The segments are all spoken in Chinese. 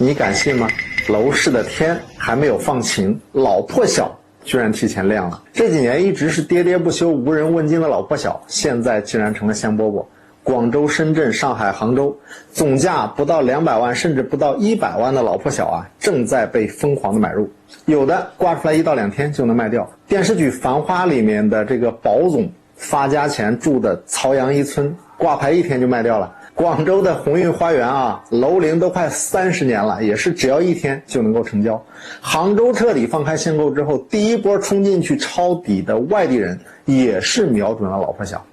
你敢信吗？楼市的天还没有放晴，老破小居然提前亮了。这几年一直是喋喋不休、无人问津的老破小，现在竟然成了香饽饽。广州、深圳、上海、杭州，总价不到200万甚至不到100万的老破小啊，正在被疯狂的买入。有的挂出来1到2天就能卖掉。电视剧《繁花》里面的这个宝总发家前住的曹杨一村，挂牌1天就卖掉了。广州的鸿运花园啊，楼龄都快30年了，也是只要1天就能够成交。杭州彻底放开限购之后，第一波冲进去抄底的外地人也是瞄准了老破小。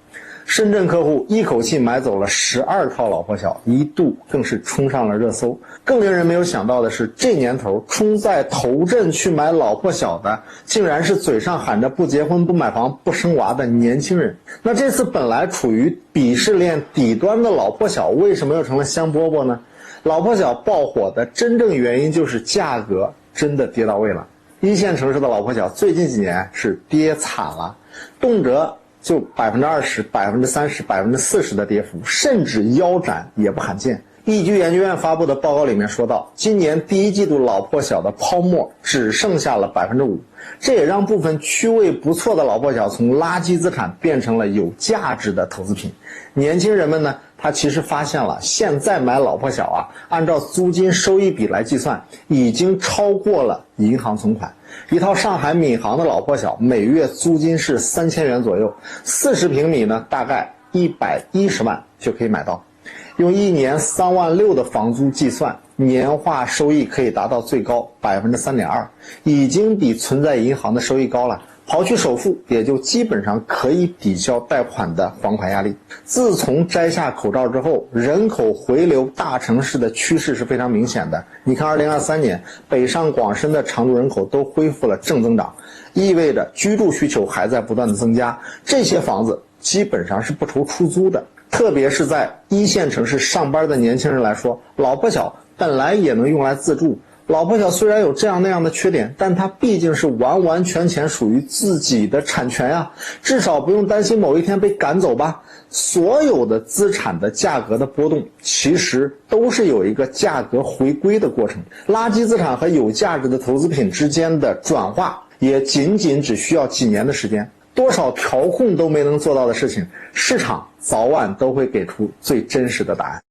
深圳客户一口气买走了12套老破小，一度更是冲上了热搜。更令人没有想到的是，这年头冲在头阵去买老破小的，竟然是嘴上喊着不结婚、不买房、不生娃的年轻人。那这次本来处于鄙视链底端的老破小，为什么又成了香饽饽呢？老破小爆火的真正原因就是价格真的跌到位了。一线城市的老破小最近几年是跌惨了，动辄就20%、30%、40%的跌幅，甚至腰斩也不罕见。易居研究院发布的报告里面说到，今年第一季度老破小的泡沫只剩下了5%，这也让部分区位不错的老破小从垃圾资产变成了有价值的投资品。年轻人们呢，他其实发现了，现在买老破小啊，按照租金收益比来计算，已经超过了银行存款。一套上海闵行的老破小，每月租金是3000元左右，40平米呢，大概110万就可以买到。用1年3万6的房租计算，年化收益可以达到最高3.2%，已经比存在银行的收益高了。刨去首付，也就基本上可以抵消贷款的还款压力。自从摘下口罩之后，人口回流大城市的趋势是非常明显的。你看2023年，北上广深的常住人口都恢复了正增长，意味着居住需求还在不断的增加。这些房子基本上是不愁出租的。特别是在一线城市上班的年轻人来说，老破小本来也能用来自住。老破小虽然有这样那样的缺点，但它毕竟是完完全全属于自己的产权呀，至少不用担心某一天被赶走吧。所有的资产的价格的波动，其实都是有一个价格回归的过程。垃圾资产和有价值的投资品之间的转化，也仅只需要几年的时间。多少调控都没能做到的事情，市场早晚都会给出最真实的答案。